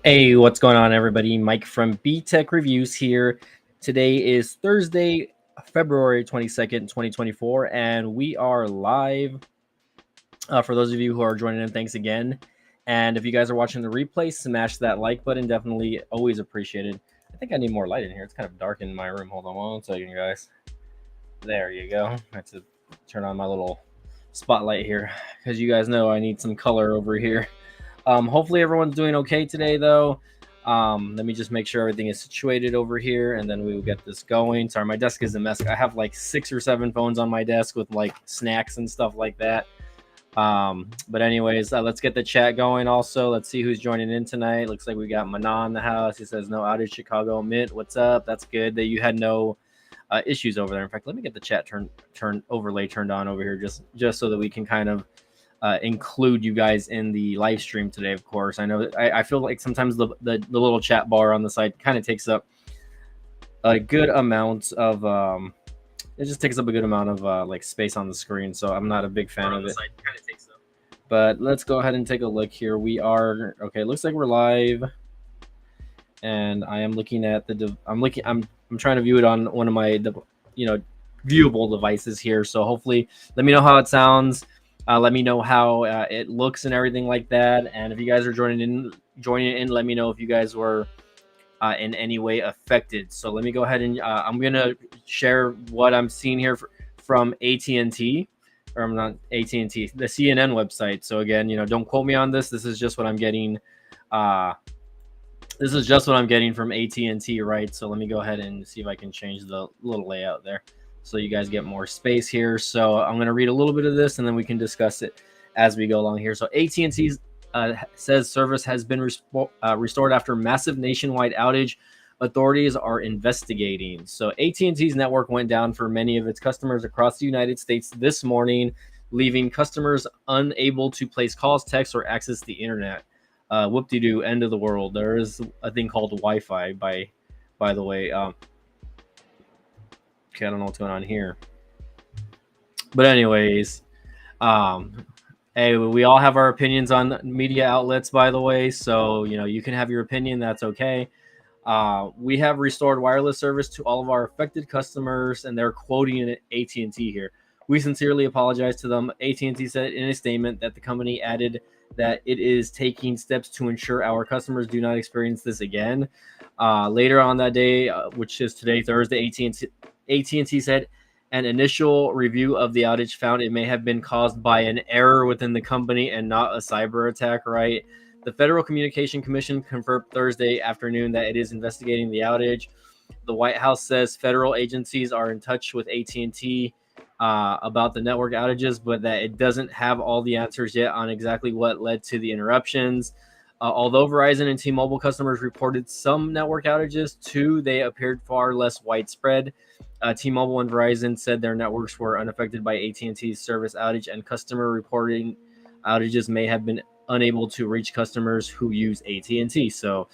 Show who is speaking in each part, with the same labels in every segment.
Speaker 1: Hey, what's going on, everybody? Mike from B Tech Reviews here. Today is Thursday, February 22nd, 2024, and we are live. For those of you who are joining in, thanks again. And if you guys are watching the replay, smash that like button. Definitely always appreciated. I think I need more light in here. It's kind of dark in my room. Hold on one second, guys. There you go. I have to turn on my little spotlight here because you guys know I need some color over here. Hopefully everyone's doing okay today, though. Let me just make sure everything is situated over here, and then we will get this going. Sorry, my desk is a mess. I have like 6 or 7 phones on my desk with like snacks and stuff like that. But anyways, let's get the chat going. Also, let's see who's joining in tonight. Looks like we got Manon in the house. He says no outage, Chicago Mint. What's up? That's good that you had no issues over there. In fact, let me get the chat overlay turned on over here just so that we can kind of include you guys in the live stream today. Of course, I know I feel like sometimes the little chat bar on the side kind of takes up a good amount of it just takes up a good amount of like space on the screen, so I'm not a big fan of it. But let's go ahead and take a look here. We are okay. Looks like we're live, and I am looking at I'm trying to view it on one of my viewable devices here. So hopefully, let me know how it sounds. Let me know how it looks and everything like that. And if you guys are joining in, let me know if you guys were in any way affected. So let me go ahead and I'm gonna share what I'm seeing here from AT&T, or I'm not AT&T, the CNN website. So again, don't quote me on this. This is just what I'm getting. This is just what I'm getting from AT&T, right? So let me go ahead and see if I can change the little layout there, so you guys get more space here. So I'm going to read a little bit of this, and then we can discuss it as we go along here. So AT&T says service has been restored after massive nationwide outage. Authorities are investigating. So AT&T's network went down for many of its customers across the United States this morning, leaving customers unable to place calls, texts, or access the internet. Whoop-de-doo, end of the world. There is a thing called Wi-Fi, by the way. Okay, I don't know what's going on here. But anyways, hey, we all have our opinions on media outlets, by the way. So, you can have your opinion. That's okay. We have restored wireless service to all of our affected customers, and they're quoting AT&T here. We sincerely apologize to them. AT&T said in a statement that the company added that it is taking steps to ensure our customers do not experience this again. Later on that day, which is today, Thursday, AT&T said an initial review of the outage found it may have been caused by an error within the company and not a cyber attack, right? The Federal Communication Commission confirmed Thursday afternoon that it is investigating the outage. The White House says federal agencies are in touch with AT&T about the network outages, but that it doesn't have all the answers yet on exactly what led to the interruptions. Although Verizon and T-Mobile customers reported some network outages too, they appeared far less widespread. T-Mobile and Verizon said their networks were unaffected by AT&T's service outage, and customer reporting outages may have been unable to reach customers who use AT&T. So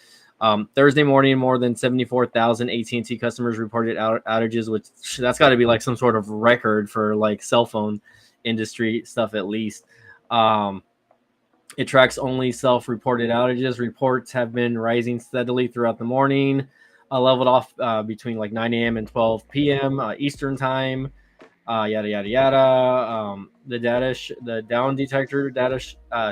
Speaker 1: Thursday morning, more than 74,000 AT&T customers reported outages, which that's got to be like some sort of record for like cell phone industry stuff, at least. It tracks only self-reported outages. Reports have been rising steadily throughout the morning, leveled off between like 9 a.m. and 12 p.m. Eastern time. Yada yada yada. The down detector data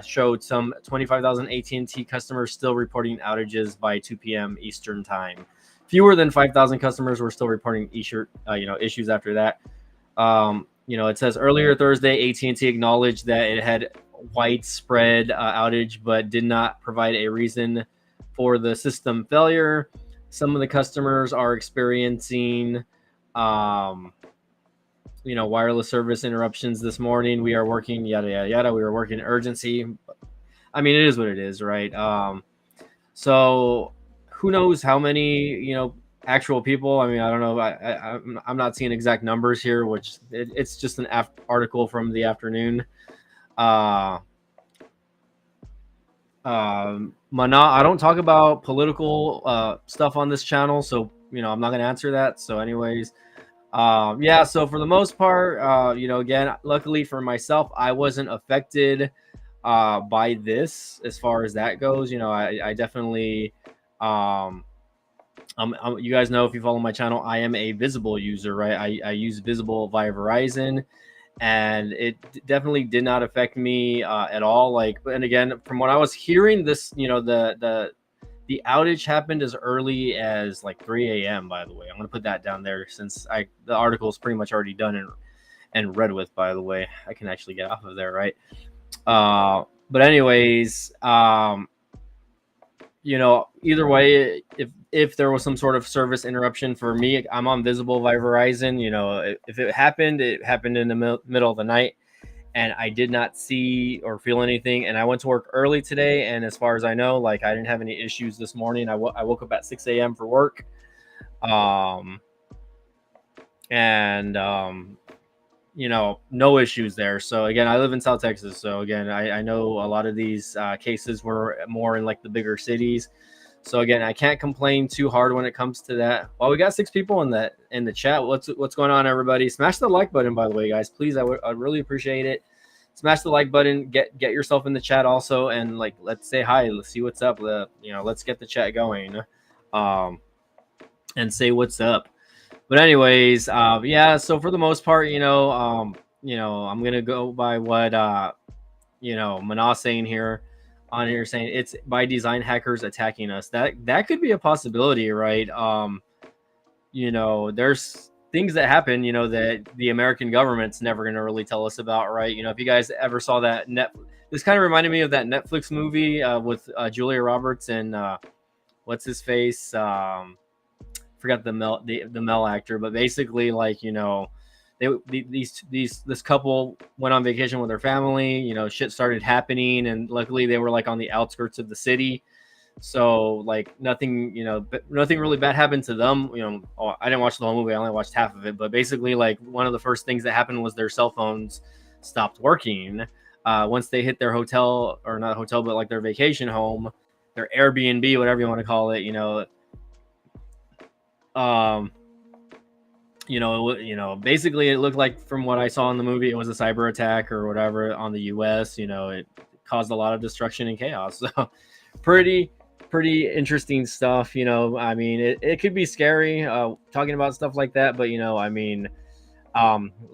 Speaker 1: showed some 25,000 AT&T customers still reporting outages by 2 p.m. Eastern time. Fewer than 5,000 customers were still reporting issues after that. It says earlier Thursday, AT&T acknowledged that it had widespread outage, but did not provide a reason for the system failure. Some of the customers are experiencing wireless service interruptions this morning. We are working yada yada yada. We are working urgency. I mean, it is what it is, right? So who knows how many actual people? I mean, I don't know. I'm not seeing exact numbers here, which it's just an article from the afternoon. Mana, I don't talk about political stuff on this channel, so I'm not gonna answer that. So anyways. So for the most part, again, luckily for myself, I wasn't affected. by this as far as that goes. You know, I definitely you guys know, if you follow my channel, I am a Visible user, right? I use Visible via Verizon, and it definitely did not affect me at all. Like, and again, from what I was hearing, this, you know, the outage happened as early as like 3 a.m. By the way, I'm gonna put that down there since the article is pretty much already done and read with. By the way, I can actually get off of there, right? But anyways, you know, either way, if there was some sort of service interruption for me, I'm on Visible by Verizon. You know, if it happened in the middle of the night, and I did not see or feel anything. And I went to work early today, and as far as I know, like, I didn't have any issues this morning. I woke up at 6 a.m. for work, and you know, no issues there. So again, I live in South Texas, so again, I know a lot of these cases were more in like the bigger cities. So again, I can't complain too hard when it comes to that. Well, we got 6 people in the chat. What's going on, everybody? Smash the like button, by the way, guys. Please, I'd really appreciate it. Smash the like button. Get yourself in the chat also, and like, let's say hi. Let's see what's up. You know, let's get the chat going, and say what's up. But anyways, yeah. So for the most part, you know, I'm gonna go by what you know, Manah's saying here on here, saying it's by design hackers attacking us. That could be a possibility, right? You know, there's things that happen, you know, that the American government's never going to really tell us about, right? You know, if you guys ever saw that this kind of reminded me of that Netflix movie with Julia Roberts and what's his face, forgot the male actor, but basically, like, you know, this couple went on vacation with their family. You know, shit started happening, and luckily they were like on the outskirts of the city, so like nothing really bad happened to them. You know, I didn't watch the whole movie, I only watched half of it, but basically, like, one of the first things that happened was their cell phones stopped working once they hit their hotel, or not hotel, but like their vacation home, their Airbnb, whatever you want to call it. You know, basically it looked like, from what I saw in the movie, it was a cyber attack or whatever on the US. You know, it caused a lot of destruction and chaos. So pretty interesting stuff. You know, I mean, it could be scary talking about stuff like that, but you know, I mean,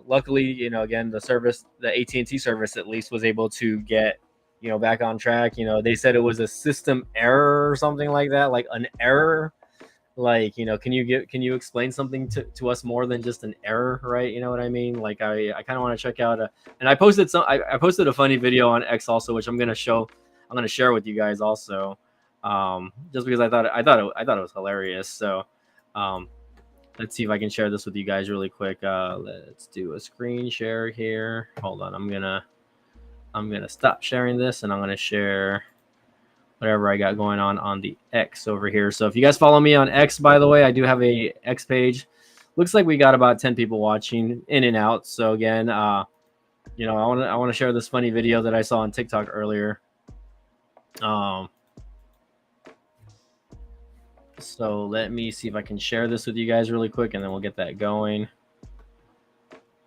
Speaker 1: luckily, you know, again, the AT&T service at least was able to get, you know, back on track. You know, they said it was a system error or something like that, like an error. Like, you know, can you explain something to us more than just an error, right? You know what I mean? Like, I kind of want to check out and I posted a funny video on X also, which I'm gonna share with you guys also, just because I thought it was hilarious. So let's see if I can share this with you guys really quick. Let's do a screen share here. Hold on, I'm gonna stop sharing this, and I'm gonna share whatever I got going on the X over here. So if you guys follow me on X, by the way, I do have a X page. Looks like we got about 10 people watching in and out. So again, you know, I want to share this funny video that I saw on TikTok earlier. So let me see if I can share this with you guys really quick, and then we'll get that going.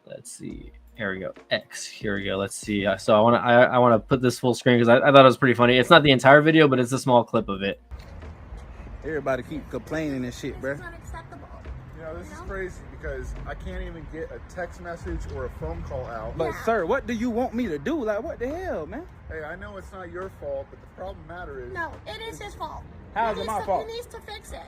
Speaker 1: Let's see. Here we go. X. Here we go. Let's see. So I want to put this full screen because I thought it was pretty funny. It's not the entire video, but it's a small clip of it.
Speaker 2: Everybody keep complaining and shit, bro.
Speaker 3: It's not acceptable.
Speaker 4: You know, this is crazy because I can't even get a text message or a phone call out.
Speaker 2: But sir, what do you want me to do? Like, what the hell, man?
Speaker 4: Hey, I know it's not your fault, but the problem matter is...
Speaker 3: No, it is his fault.
Speaker 2: How is it my fault?
Speaker 3: He needs to fix it.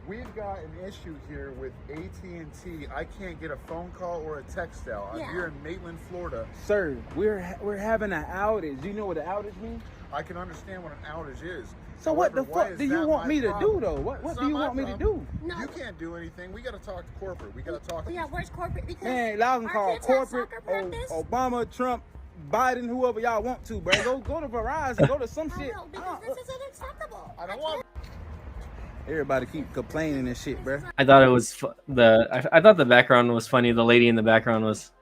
Speaker 4: We've got an issue here with AT&T. I can't get a phone call or a text out. I'm here in Maitland, Florida.
Speaker 2: Sir, we're having an outage. Do you know what an outage means?
Speaker 4: I can understand what an outage is.
Speaker 2: So
Speaker 4: However,
Speaker 2: what the fuck do you want me to do, though? What do you want me to do?
Speaker 4: No. You can't do anything. We got to talk to corporate. We got to talk to...
Speaker 3: Yeah, where's corporate? Because
Speaker 2: man, y'all can call corporate, Obama, Trump, Biden, whoever y'all want to, bro. Go to Verizon, go to some shit.
Speaker 3: No, because this is unacceptable.
Speaker 4: I don't want...
Speaker 2: Everybody keep complaining and shit, bro.
Speaker 1: I thought it was I thought the background was funny. The lady in the background was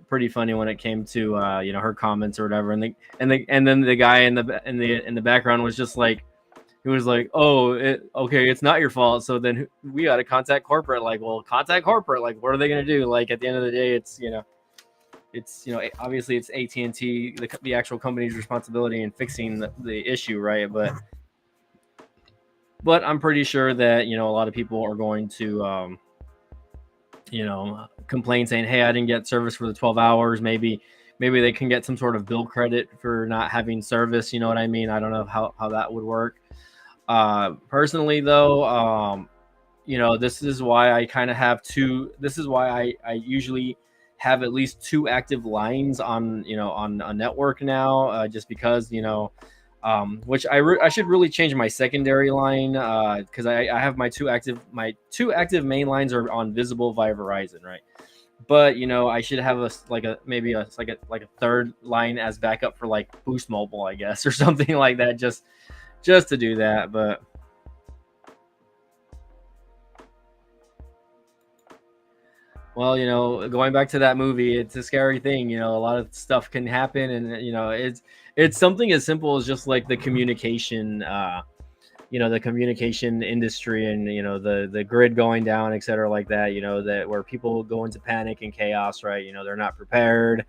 Speaker 1: pretty funny when it came to you know, her comments or whatever. And then the guy in the background was just like, he was like, oh, okay, it's not your fault. So then we got to contact corporate. Like, well, contact corporate. Like, what are they gonna do? Like, at the end of the day, it's, you know, it's obviously it's AT&T, the actual company's responsibility in fixing the issue, right? But I'm pretty sure that a lot of people are going to complain saying, hey, I didn't get service for the 12 hours. Maybe they can get some sort of bill credit for not having service. You know what I mean? I don't know how that would work. Personally, though, this is why I kind of have two. This is why I usually have at least two active lines on on a network now, just because which I should really change my secondary line, because I have my two active main lines are on Visible via Verizon, right? But I should have maybe a third line as backup for like Boost Mobile, I guess, or something like that, just to do that. But well, going back to that movie, it's a scary thing. A lot of stuff can happen, and it's something as simple as just like the communication, the communication industry, and the grid going down, et cetera, like that. That where people go into panic and chaos, right? They're not prepared.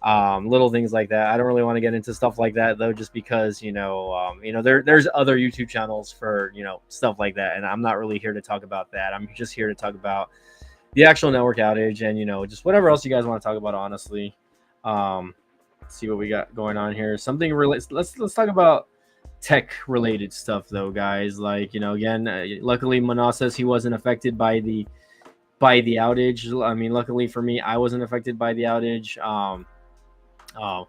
Speaker 1: Little things like that. I don't really want to get into stuff like that though, just because there's other YouTube channels for stuff like that, and I'm not really here to talk about that. I'm just here to talk about the actual network outage and just whatever else you guys want to talk about, honestly. Let's see what we got going on here. Something related. Let's talk about tech related stuff though, guys. Like again, luckily Manas says he wasn't affected by the outage. I mean, luckily for me, I wasn't affected by the outage. I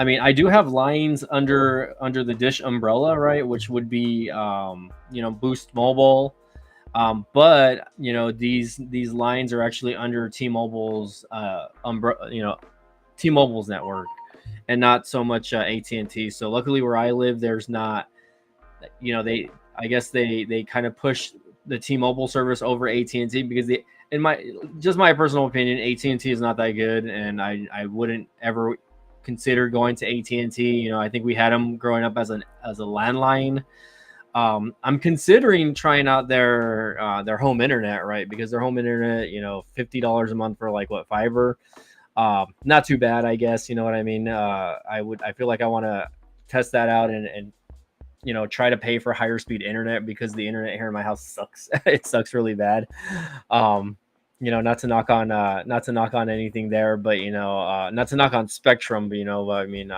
Speaker 1: mean, I do have lines under the Dish umbrella, right, which would be Boost Mobile. But these lines are actually under T-Mobile's T-Mobile's network, and not so much AT&T. So luckily where I live, there's not, I guess they kind of push the T-Mobile service over AT&T because in my personal opinion, AT&T is not that good, and I wouldn't ever consider going to AT&T. I think we had them growing up as a landline. I'm considering trying out their home internet, right? Because their home internet, $50 a month for like fiber. Not too bad, I guess. You know what I mean? I feel like I want to test that out and try to pay for higher speed internet, because the internet here in my house sucks. It sucks really bad. Not to knock on anything there, but not to knock on Spectrum, but I mean,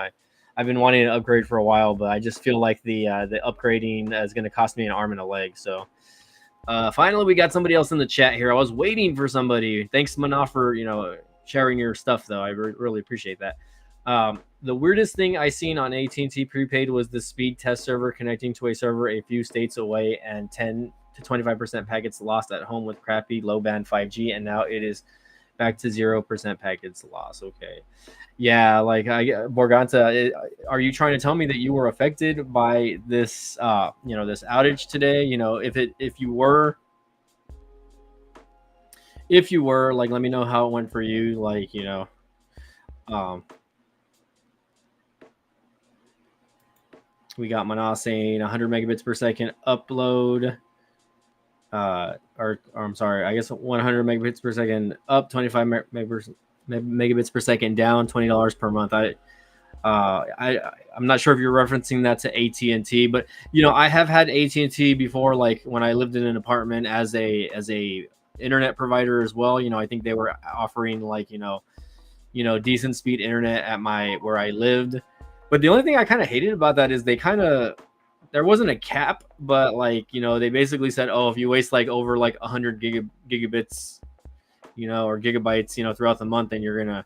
Speaker 1: I've been wanting to upgrade for a while, but I just feel like the upgrading is going to cost me an arm and a leg. So finally, we got somebody else in the chat here. I was waiting for somebody. Thanks, Mana, for sharing your stuff, though. I really appreciate that. The weirdest thing I seen on AT&T prepaid was the speed test server connecting to a server a few states away, and 10 to 25% packets lost at home with crappy low band 5G, and now it is back to 0% packets loss. Okay. Yeah, like Borganta, are you trying to tell me that you were affected by this this outage today? If you were, like, let me know how it went for you. Like, we got Manas saying 100 megabits per second upload. Or I'm sorry, I guess 100 megabits per second up, 25 megabits per second down, $20 per month. I'm not sure if you're referencing that to AT&T, but I have had AT&T before, like when I lived in an apartment as a internet provider as well. I think they were offering like decent speed internet at where I lived. But the only thing I kind of hated about that is there wasn't a cap, but like they basically said, oh, if you waste like over like 100 gigabits or gigabytes throughout the month, then you're gonna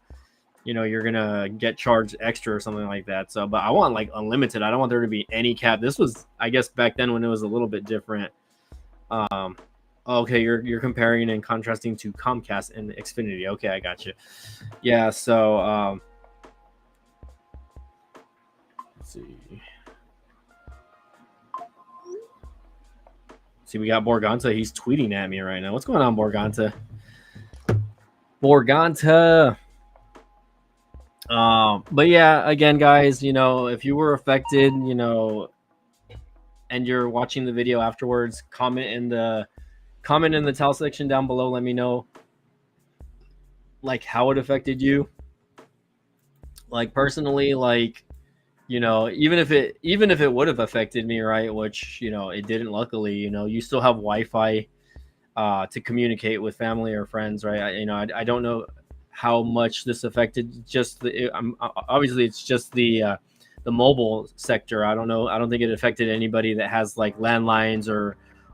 Speaker 1: get charged extra or something like that. So but I want like unlimited. I don't want there to be any cap. This was, I guess, back then when it was a little bit different. Okay, you're comparing and contrasting to Comcast and Xfinity. Okay, I got you. Yeah, so let's see. See, we got Borganta. He's tweeting at me right now. What's going on, Borganta? But yeah, again, guys, if you were affected, and you're watching the video afterwards, comment in the tell section down below. Let me know like how it affected you. Like personally, like, you know, even if it would have affected me, right, which, you know, it didn't, luckily, you know, you still have Wi-Fi to communicate with family or friends, right? I don't know how much this affected just obviously it's just the mobile sector. I don't know. I don't think it affected anybody that has like landlines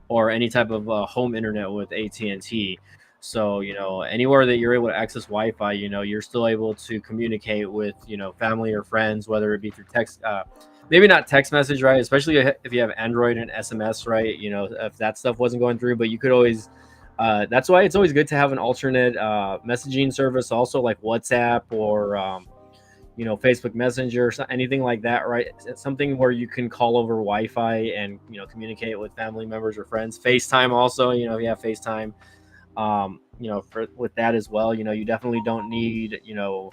Speaker 1: or any type of home internet with AT&T. So, you know, anywhere that you're able to access Wi-Fi, you know, you're still able to communicate with, you know, family or friends, whether it be through text, maybe not text message, right? Especially if you have Android and SMS, right? You know, if that stuff wasn't going through, but you could always. That's why it's always good to have an alternate messaging service, also like WhatsApp or you know, Facebook Messenger, or anything like that, right? It's something where you can call over Wi-Fi and, you know, communicate with family members or friends. FaceTime also, you know, if you have FaceTime, you know, with that as well, you know, you definitely don't need, you know,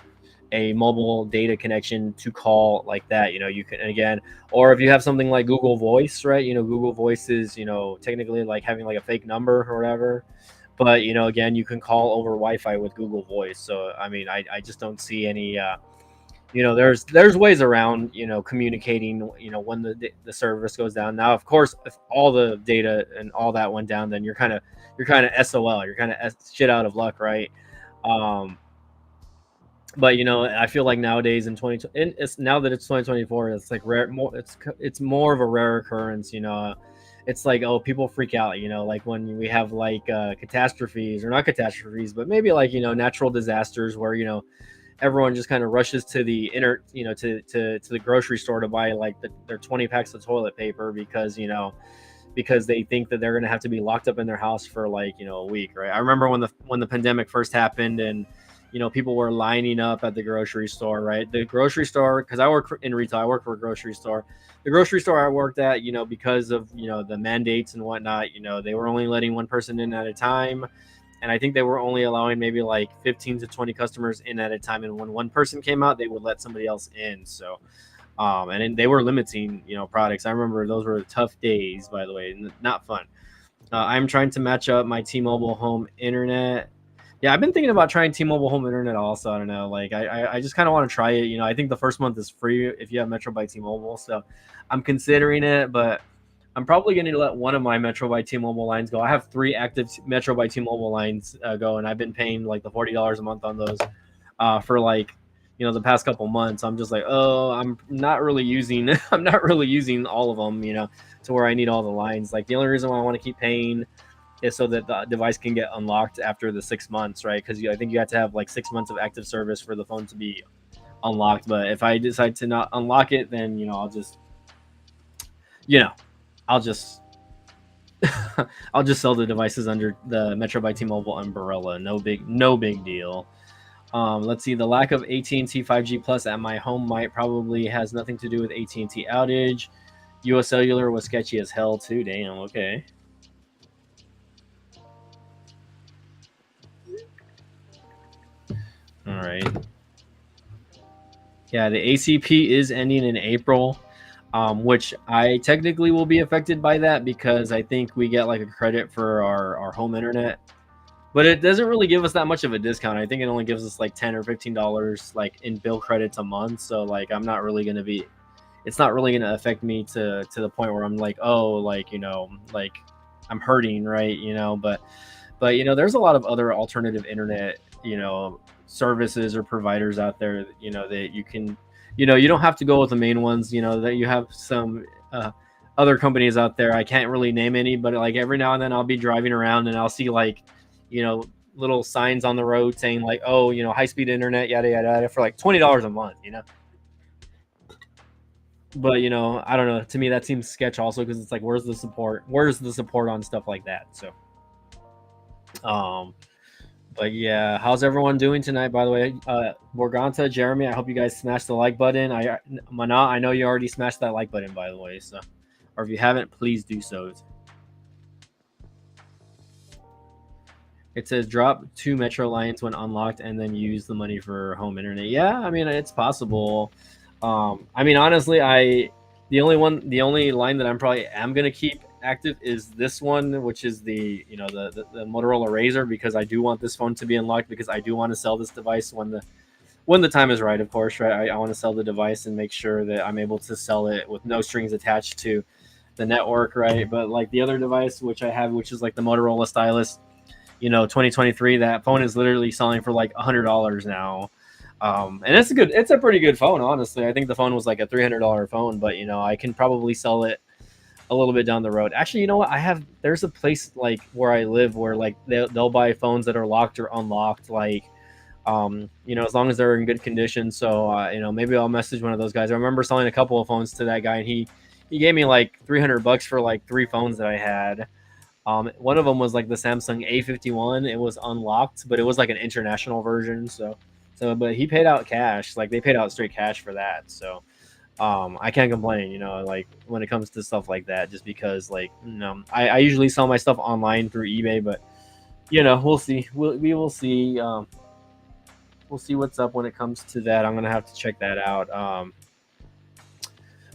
Speaker 1: a mobile data connection to call like that. You know, you can, again, or if you have something like Google Voice, right? You know, Google Voice is, you know, technically like having like a fake number or whatever. But, you know, again, you can call over Wi-Fi with Google Voice. So, I mean, I just don't see any, you know, there's ways around, you know, communicating, you know, when the service goes down. Now, of course, if all the data and all that went down, then you're kind of SOL. You're kind of shit out of luck, right? Um, but, you know, I feel like nowadays in 20, it's now that it's 2024, it's like rare, more, it's more of a rare occurrence. You know, it's like, oh, people freak out, you know, like when we have like catastrophes, or not catastrophes, but maybe like, you know, natural disasters where, you know, everyone just kind of rushes to the you know, to the grocery store to buy like their 20 packs of toilet paper, because, you know, because they think that they're going to have to be locked up in their house for like, you know, a week, right? I remember when the pandemic first happened, and, you know, people were lining up at the grocery store, right? The grocery store, because I work in retail, I work for a grocery store. The grocery store I worked at, you know, because of, you know, the mandates and whatnot, you know, they were only letting one person in at a time, and I think they were only allowing maybe like 15 to 20 customers in at a time. And when one person came out, they would let somebody else in. So, and then they were limiting, you know, products. I remember those were tough days, by the way, not fun. I'm trying to match up my T-Mobile home internet. Yeah, I've been thinking about trying T-Mobile home internet also. I don't know. Like, I just kind of want to try it. You know, I think the first month is free if you have Metro by T-Mobile. So I'm considering it, but I'm probably going to let one of my Metro by T-Mobile lines go. I have 3 active Metro by T-Mobile lines go, and I've been paying like the $40 a month on those for like, you know, the past couple months. I'm just like, oh, I'm not really using I'm not really using all of them, you know, to where I need all the lines. Like, the only reason why I want to keep paying is so that the device can get unlocked after the 6 months, right? Because I think you have to have like 6 months of active service for the phone to be unlocked. But if I decide to not unlock it, then, you know, I'll just, you know, I'll just I'll just sell the devices under the Metro by T-Mobile umbrella. No big deal. Let's see. The lack of AT&T 5G Plus at my home might probably has nothing to do with AT&T outage. US Cellular was sketchy as hell too. Damn. Okay. All right. Yeah, the ACP is ending in April, which I technically will be affected by that, because I think we get like a credit for our home internet, but it doesn't really give us that much of a discount. I think it only gives us like $10 or $15 like in bill credits a month. So like, I'm not really gonna be, it's not really gonna affect me to the point where I'm like, oh, like, you know, like I'm hurting, right? You know, but you know, there's a lot of other alternative internet, you know, services or providers out there, you know, that you can, you know, you don't have to go with the main ones, you know, that you have some other companies out there. I can't really name any, but like every now and then I'll be driving around and I'll see like, you know, little signs on the road saying like, oh, you know, high speed internet, yada yada yada, for like $20 a month, you know. But, you know, I don't know, to me that seems sketch also, because it's like, where's the support on stuff like that? So but yeah, how's everyone doing tonight, by the way? Morganta, Jeremy, I hope you guys smashed the like button. Mana, I know you already smashed that like button, by the way. So, or if you haven't, please do so. It says drop 2 Metro lines when unlocked and then use the money for home internet. Yeah, I mean, it's possible. I mean, honestly, the only line that I'm probably am gonna keep active is this one, which is the, you know, the Motorola Razr, because I do want this phone to be unlocked, because I do want to sell this device when when the time is right, of course, right? I want to sell the device and make sure that I'm able to sell it with no strings attached to the network, right? But like the other device which I have, which is like the Motorola Stylus, 2023, that phone is literally selling for like $100 now. And it's a pretty good phone, honestly. I think the phone was like a $300 phone, but I can probably sell it a little bit down the road. Actually, you know what? There's a place like where I live where like they'll buy phones that are locked or unlocked, like as long as they're in good condition. So maybe I'll message one of those guys. I remember selling a couple of phones to that guy, and he gave me like $300 for like 3 phones that I had. One of them was like the Samsung A51. It was unlocked, but it was like an international version. But he paid out cash. Like they paid out straight cash for that. So I can't complain, like when it comes to stuff like that, just because like, I usually sell my stuff online through eBay, but we'll see. We will see. We'll see what's up when it comes to that. I'm going to have to check that out.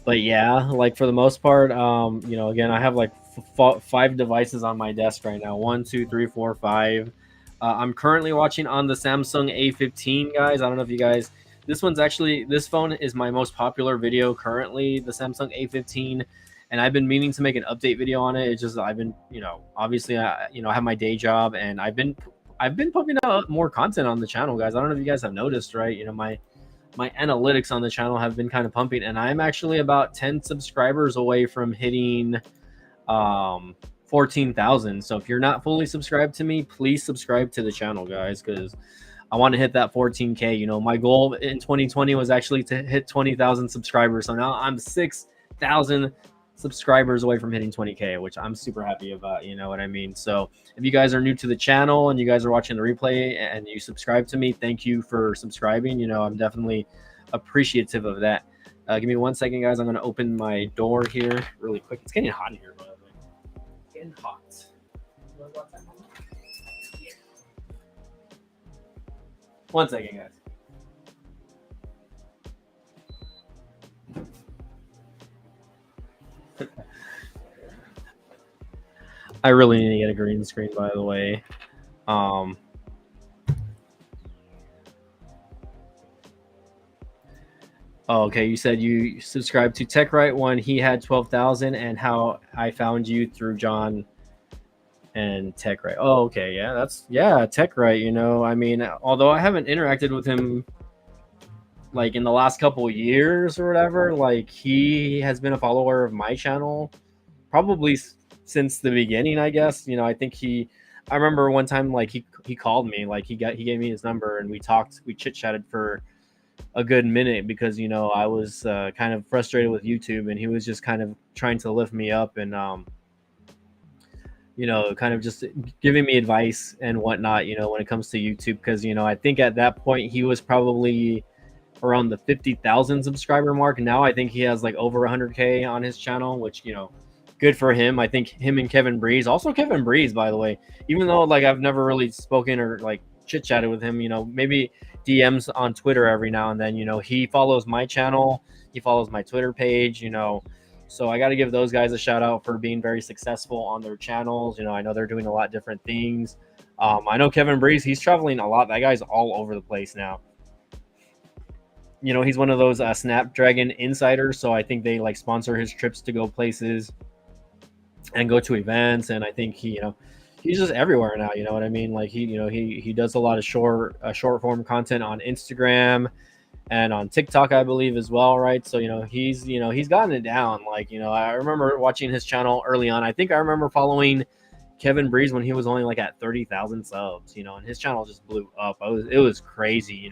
Speaker 1: But yeah, like for the most part, again, I have like 5 devices on my desk right now. 1, 2, 3, 4, 5. I'm currently watching on the Samsung A15, guys. I don't know if you guys, this phone is my most popular video currently, the Samsung A15. And I've been meaning to make an update video on it. It's just, I've been, obviously, I have my day job, and I've been pumping out more content on the channel, guys. I don't know if you guys have noticed, right? My analytics on the channel have been kind of pumping, and I'm actually about 10 subscribers away from hitting 14,000. So if you're not fully subscribed to me, please subscribe to the channel, guys, because I want to hit that 14K. My goal in 2020 was actually to hit 20,000 subscribers. So now I'm 6,000 subscribers away from hitting 20K, which I'm super happy about. You know what I mean? So if you guys are new to the channel and you guys are watching the replay and you subscribe to me, thank you for subscribing. I'm definitely appreciative of that. Give me 1 second, guys. I'm going to open my door here really quick. It's getting hot in here, by the way. It's getting hot. 1 second, guys. I really need to get a green screen, by the way. Okay, you said you subscribed to TechRight when he had 12,000, and how I found you through John and TechRight. Oh, okay, yeah, TechRight. I mean, although I haven't interacted with him like in the last couple of years or whatever, like he has been a follower of my channel probably since the beginning, I guess. I think I remember one time like he called me, like he gave me his number, and we chit chatted for a good minute because I was kind of frustrated with YouTube, and he was just kind of trying to lift me up and kind of just giving me advice and whatnot, when it comes to YouTube, because I think at that point he was probably around the 50,000 subscriber mark. Now I think he has like over 100K on his channel, which good for him. I think him and Kevin Breeze, by the way, even though like I've never really spoken or like chit chatted with him, maybe DMs on Twitter every now and then. He follows my channel, he follows my Twitter page, so I got to give those guys a shout out for being very successful on their channels. I know they're doing a lot of different things. I know Kevin Breeze, he's traveling a lot. That guy's all over the place now. He's one of those Snapdragon insiders, so I think they like sponsor his trips to go places and go to events, and I think he's just everywhere now. You know what I mean? Like he does a lot of short form content on Instagram and on TikTok, I believe, as well, right? So he's gotten it down. Like I remember watching his channel early on. I think I remember following Kevin Breeze when he was only like at 30,000 subs, and his channel just blew up. It was crazy,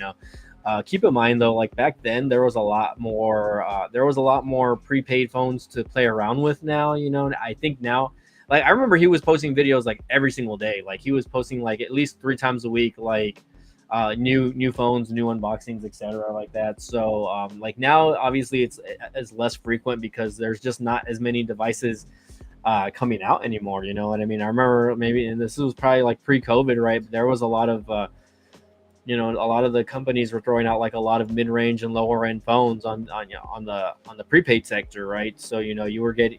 Speaker 1: Keep in mind though, like back then there was a lot more prepaid phones to play around with now. I think now, like I remember he was posting videos like every single day. Like he was posting like at least 3 times a week, like new phones, new unboxings, etc. like that. So like now obviously it's less frequent because there's just not as many devices coming out anymore. You know what I mean? I remember maybe, and this was probably like pre-COVID, right? There was a lot of a lot of the companies were throwing out like a lot of mid-range and lower end phones on the prepaid sector, right? So you were getting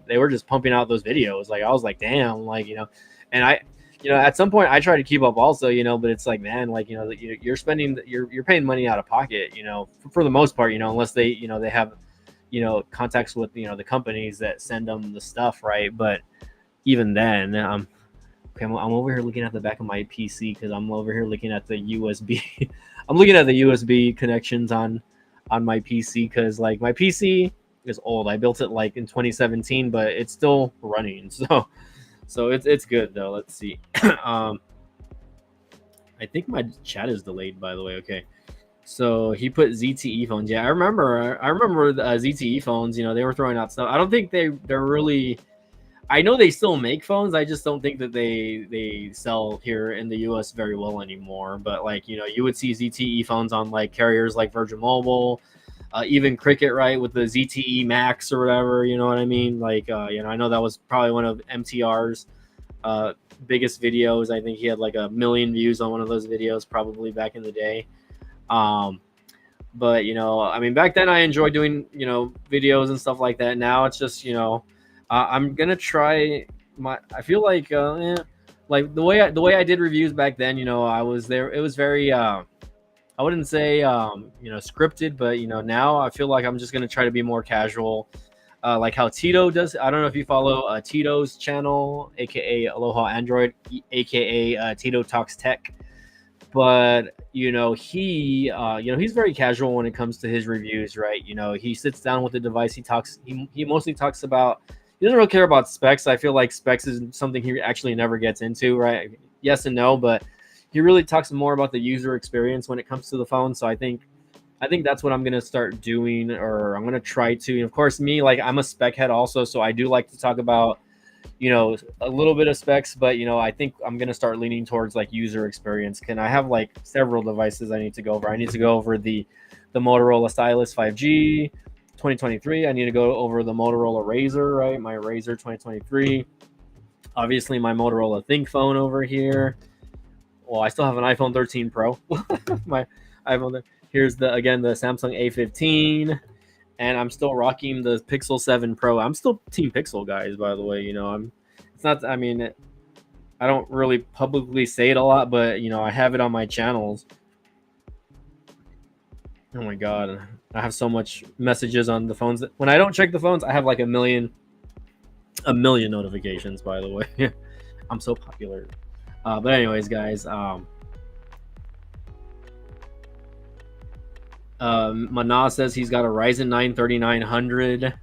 Speaker 1: they were just pumping out those videos. Like I was like, damn, like and at some point I try to keep up also, but it's like, man, like, you're spending, you're paying money out of pocket, for the most part, unless they, they have, contacts with, the companies that send them the stuff, right? But even then, okay, I'm over here looking at the back of my PC because I'm over here looking at the USB. I'm looking at the USB connections on my PC because, like, my PC is old. I built it like in 2017, but it's still running. So it's good though. Let's see. I think my chat is delayed, by the way. Okay. So he put ZTE phones. Yeah, I remember the ZTE phones. They were throwing out stuff. I don't think they're really. I know they still make phones. I just don't think that they sell here in the U.S. very well anymore. But, like, you would see ZTE phones on, like, carriers like Virgin Mobile, even Cricket, right, with the ZTE Max or whatever. You know what I mean? Like, I know that was probably one of MTR's biggest videos. I think he had like 1 million views on one of those videos probably back in the day. But I mean, back then I enjoyed doing videos and stuff like that. Now it's just I'm gonna try I feel like like the way I did reviews back then. I was there. It was very I wouldn't say scripted, but now I feel like I'm just gonna try to be more casual. Like how Tito does. I don't know if you follow Tito's channel, aka Aloha Android, aka Tito Talks Tech. But he's very casual when it comes to his reviews, right? He sits down with the device. He mostly talks about. He doesn't really care about specs. I feel like specs is something he actually never gets into, right? Yes and no, but he really talks more about the user experience when it comes to the phone. So I think that's what I'm gonna start doing, or I'm gonna try to. And of course, me, like, I'm a spec head also, so I do like to talk about a little bit of specs, but I think I'm gonna start leaning towards like user experience. Can I have like several devices I need to go over? I need to go over the Motorola Stylus 5G 2023. I need to go over the Motorola Razr, right? My Razr 2023. Obviously, my Motorola Think phone over here. Well, I still have an iPhone 13 Pro. My iPhone. Here's the Samsung A15. And I'm still rocking the Pixel 7 Pro. I'm still Team Pixel, guys, by the way. It's not, I mean, I don't really publicly say it a lot, but, I have it on my channels. Oh my God. I have so much messages on the phones. When I don't check the phones, I have like a million notifications, by the way. I'm so popular. But anyways, guys, Mana says he's got a Ryzen 9 3900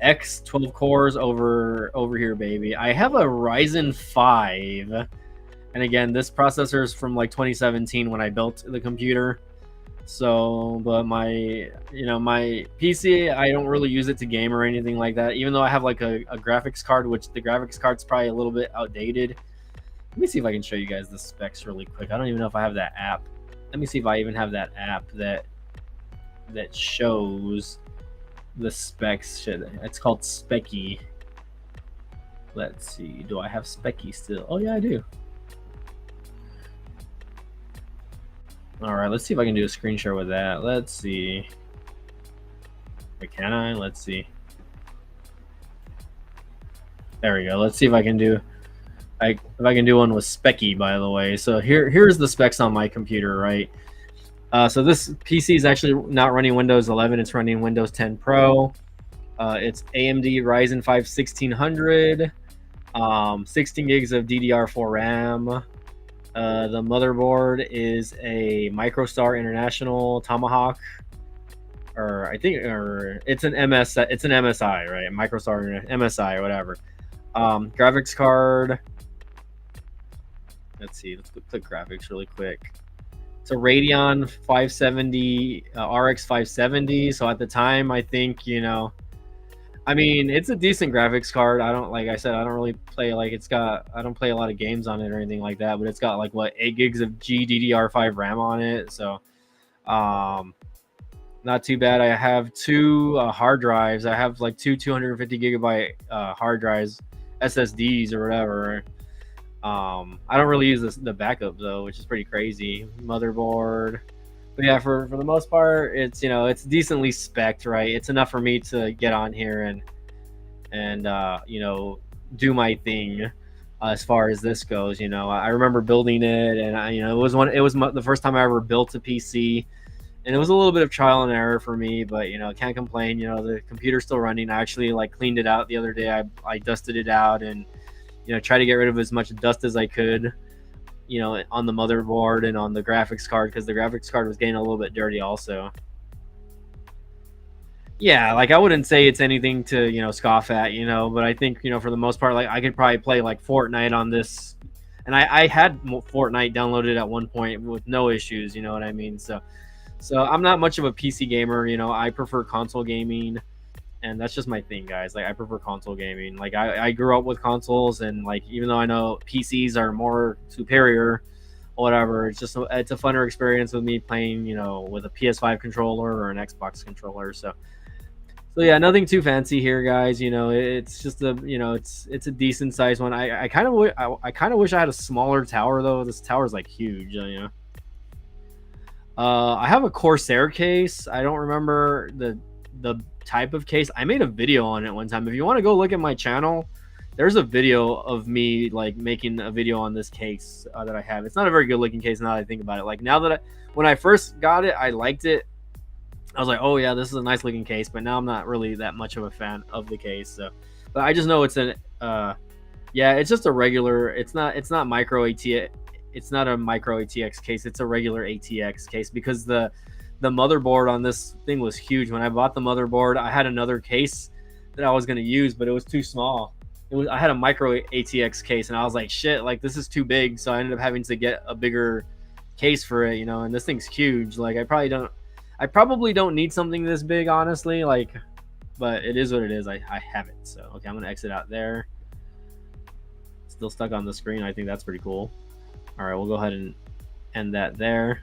Speaker 1: X 12 cores over here, baby. I have a Ryzen 5, and again, this processor is from like 2017 when I built the computer. So, but my PC, I don't really use it to game or anything like that. Even though I have like a graphics card, which the graphics card's probably a little bit outdated. Let me see if I can show you guys the specs really quick. I don't even know if I have that app. Let me see if I even have that app that shows the specs. It's called Specky. Let's see. Do I have Specky still? Oh yeah, I do. All right, let's see if I can do a screen share with that. Let's see. Wait, can I? Let's see. There we go. Let's see if I can do. If I can do one with Specky, by the way. So here's the specs on my computer, right? So this PC is actually not running Windows 11. It's running Windows 10 Pro. It's AMD Ryzen 5 1600, 16 gigs of DDR4 RAM. The motherboard is a MicroStar International Tomahawk, or it's an MSI, right? MicroStar MSI or whatever. Graphics card. Let's see. Let's click graphics really quick. It's a Radeon 570 RX 570. So at the time, I think I mean, it's a decent graphics card. I don't really play I don't play a lot of games on it or anything like that. But it's got like 8 gigs of GDDR5 RAM on it. So not too bad. I have 2 hard drives. I have like 2 250 gigabyte hard drives, SSDs or whatever. I don't really use the backup though, which is pretty crazy. Motherboard, but yeah, for the most part, it's it's decently spec'd, right? It's enough for me to get on here and do my thing. as far as this goes. You know, I remember building it, and it was the first time I ever built a PC, and it was a little bit of trial and error for me, but can't complain. The computer's still running. I actually like cleaned it out the other day. I dusted it out and tried to get rid of as much dust as I could, on the motherboard and on the graphics card, because the graphics card was getting a little bit dirty also. Yeah, like I wouldn't say it's anything to scoff at, but I think for the most part, like I could probably play like Fortnite on this, and I had Fortnite downloaded at one point with no issues. You know what I mean? So I'm not much of a PC gamer. I prefer console gaming, and that's just my thing, guys. Like I prefer console gaming. Like I grew up with consoles, and like even though I know PCs are more superior, whatever, it's a funner experience with me playing with a PS5 controller or an Xbox controller. So yeah, nothing too fancy here, guys. It's just it's a decent sized one. I kind of wish I had a smaller tower though. This tower's like huge. I have a Corsair case. I don't remember the type of case. I made a video on it one time. If you want to go look at my channel, there's a video of me like making a video on this case that I have. It's not a very good looking case now that I think about it. Like now that when I first got it, I liked it. I was like, oh yeah, this is a nice looking case, but now I'm not really that much of a fan of the case. So, but I just know it's it's just a regular. It's not micro AT. It's not a micro ATX case. It's a regular ATX case because the motherboard on this thing was huge. When I bought the motherboard, I had another case that I was gonna use, but it was too small. I had a micro ATX case, and I was like, shit, like this is too big. So I ended up having to get a bigger case for it, and this thing's huge. Like I probably don't need something this big, honestly, like, but it is what it is. I have it. So, okay, I'm going to exit out there. Still stuck on the screen. I think that's pretty cool. All right, we'll go ahead and end that there.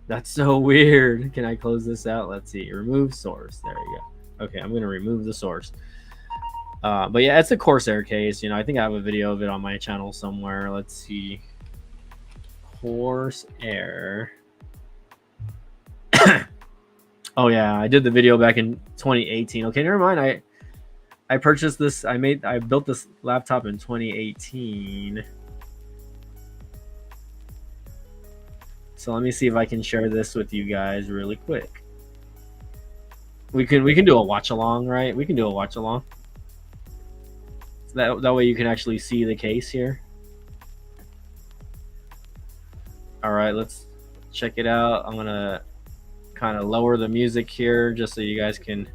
Speaker 1: That's so weird. Can I close this out? Let's see. Remove source. There we go. Okay, I'm going to remove the source. But yeah, it's a Corsair case. I think I have a video of it on my channel somewhere. Let's see. Corsair. Oh yeah, I did the video back in 2018. Okay, never mind. I purchased this. I built this laptop in 2018. So let me see if I can share this with you guys really quick. We can do a watch along, right? We can do a watch along. So that way you can actually see the case here. All right, let's check it out. I'm gonna kind of lower the music here just so you guys can.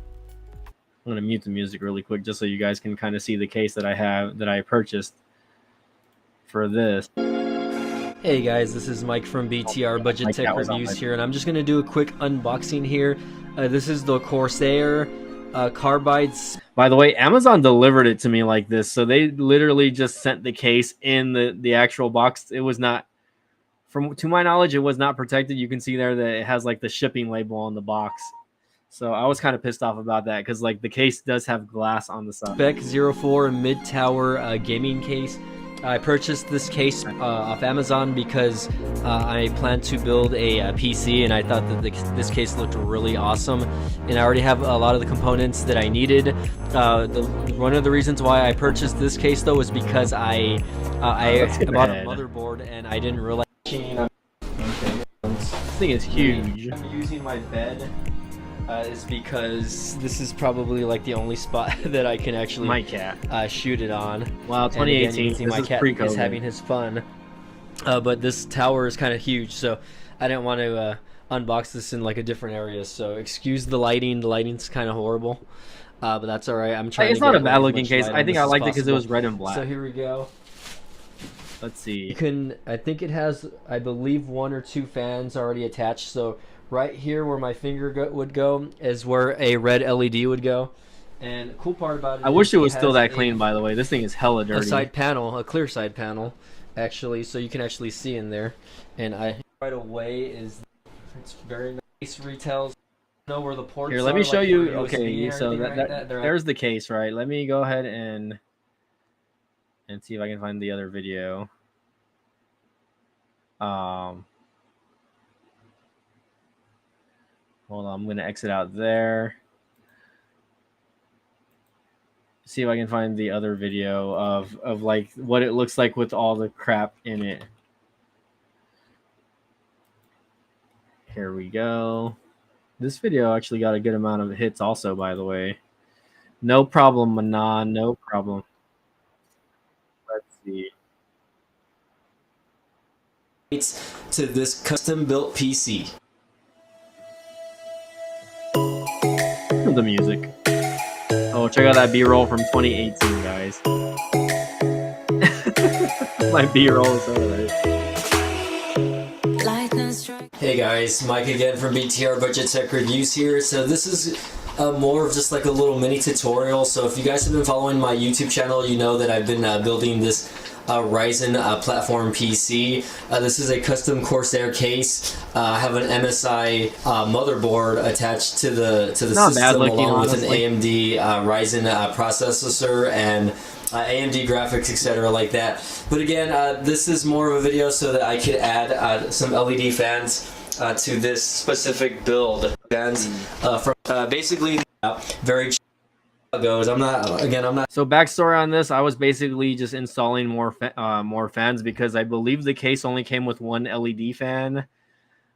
Speaker 1: I'm gonna mute the music really quick just so you guys can kind of see the case that I purchased for this. Hey guys, this is Mike from BTR Budget Tech Reviews here, and I'm just gonna do a quick unboxing here. This is the Corsair Carbides. By the way, Amazon delivered it to me like this, so they literally just sent the case in the actual box. It was not, to my knowledge, it was not protected. You can see there that it has like the shipping label on the box. So I was kind of pissed off about that because like the case does have glass on the side. Spec 04 mid tower gaming case. I purchased this case off Amazon because I plan to build a PC, and I thought that this case looked really awesome, and I already have a lot of the components that I needed. One of the reasons why I purchased this case though was because I bought a motherboard and I didn't realize. This thing is huge. I'm using my bed is because this is probably like the only spot that I can actually shoot it on. Wow, 2018. Again, my cat is having his fun. But this tower is kind of huge, so I didn't want to unbox this in like a different area. So excuse the lighting. The lighting's kind of horrible, but that's all right. I'm trying. It's not a bad looking case. I think I liked it because it was red and black. So here we go. Let's see. You can. I think it has. I believe 1 or 2 fans already attached. So right here where my finger would go is where a red LED would go. And the cool part about it, I wish it was still that clean, by the way. This thing is hella dirty. A side panel, a clear side panel, actually, so you can actually see in there. And right away it's very nice. Retails know where the ports are. Here, let me show you. Okay, so there's the case, right? Let me go ahead and see if I can find the other video. Hold on, I'm gonna exit out there. See see if I can find the other video of like what it looks like with all the crap in it. Here we go. This video actually got a good amount of hits also, by the way. No problem, Manon. No problem. Let's see. To this custom-built PC. The music. Oh, check out that B-roll from 2018, guys. My B-roll is over there. Hey guys, Mike again from BTR Budget Tech Reviews here. So this is more of just like a little mini tutorial. So if you guys have been following my YouTube channel, you know that I've been building this Ryzen platform PC. This is a custom Corsair case. I have an MSI motherboard attached to the system, along with an AMD Ryzen processor and AMD graphics, etc. like that. But again, this is more of a video so that I could add some LED fans to this specific build. Fans from basically very goes. I'm not. So backstory on this, I was basically just installing more fans because I believe the case only came with one LED fan,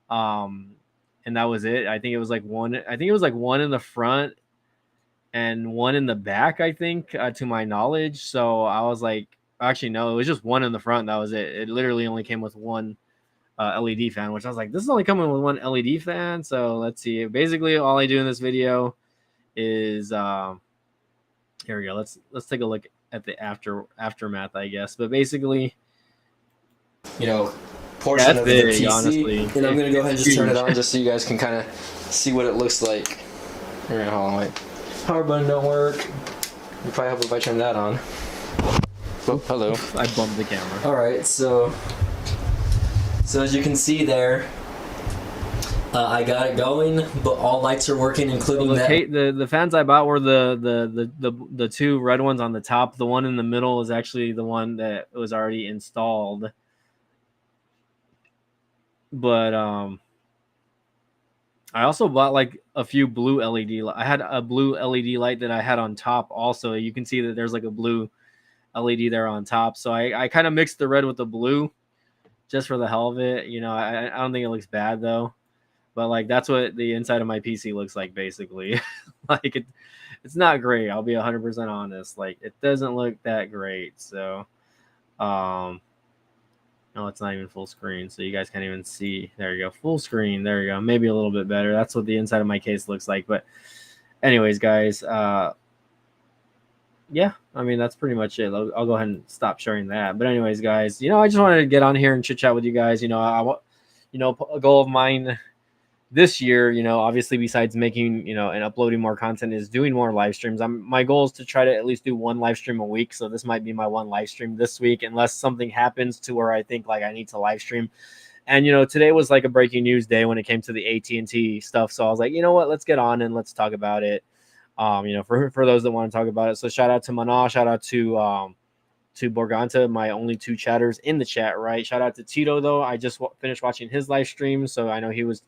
Speaker 1: and that was it. I think it was like one. I think it was like one in the front and one in the back, I think, to my knowledge. So I was like, actually, no, it was just one in the front. That was it. It literally only came with one LED fan, which I was like, this is only coming with one LED fan. So let's see. Basically, all I do in this video is, here we go. Let's take a look at the aftermath, I guess. But basically,
Speaker 5: you know, portion of the PC,
Speaker 1: honestly.
Speaker 5: And I'm going to go ahead and just turn it on just so you guys can kind of see what it looks like. Here, hold on, wait. Power button don't work. You probably help if I turn that on. Oh, hello.
Speaker 1: I bumped the camera.
Speaker 5: All right, so as you can see there, I got it going, but all lights are working, including
Speaker 1: the fans I bought were the two red ones on the top. The one in the middle is actually the one that was already installed. But I also bought like a few blue LED. I had a blue LED light that I had on top also. You can see that there's like a blue LED there on top. So I kind of mixed the red with the blue just for the hell of it. You know, I don't think it looks bad though. But like that's what the inside of my PC looks like basically. Like it's not great. I'll be 100% honest. Like it doesn't look that great. So no, it's not even full screen, so you guys can't even see. There you go, full screen. There you go, maybe a little bit better. That's what the inside of my case looks like. But anyways, guys, yeah, I mean, that's pretty much it. I'll go ahead and stop sharing that. But anyways, guys, you know, I just wanted to get on here and chit chat with you guys. You know, a goal of mine this year, you know, obviously besides making, you know, and uploading more content, is doing more live streams. My goal is to try to at least do one live stream a week. So this might be my one live stream this week, unless something happens to where I think like I need to live stream. And, you know, today was like a breaking news day when it came to the AT&T stuff. So I was like, you know what, let's get on and let's talk about it. You know, for those that want to talk about it. So shout out to Mana, shout out to Borganta, my only two chatters in the chat, right? Shout out to Tito though. I just finished watching his live stream, so I know he was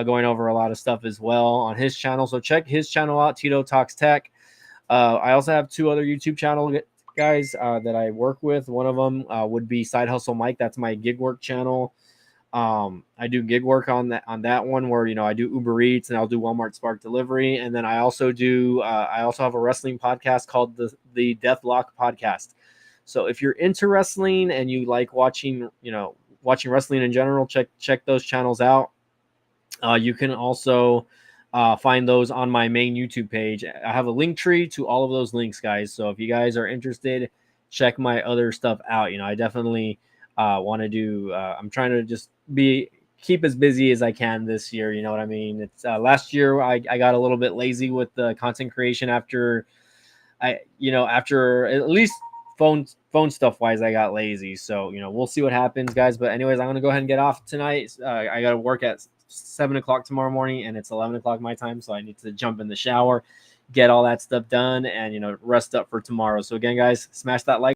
Speaker 1: going over a lot of stuff as well on his channel. So check his channel out, Tito Talks Tech. I also have two other YouTube channel guys that I work with. One of them would be Side Hustle Mike. That's my gig work channel. I do gig work on that one where, you know, I do Uber Eats and I'll do Walmart Spark Delivery. And then I also have a wrestling podcast called the Deathlock Podcast. So if you're into wrestling and you like watching wrestling in general, check those channels out. You can also find those on my main YouTube page. I have a link tree to all of those links, guys. So if you guys are interested, check my other stuff out. You know, I definitely want to do. I'm trying to just keep as busy as I can this year. You know what I mean? It's last year I got a little bit lazy with the content creation after at least phone stuff wise, I got lazy. So, you know, we'll see what happens, guys. But anyways, I'm gonna go ahead and get off tonight. I got to work at 7 o'clock tomorrow morning, and it's 11 o'clock my time, so I need to jump in the shower, get all that stuff done, and, you know, rest up for tomorrow. So again, guys, smash that like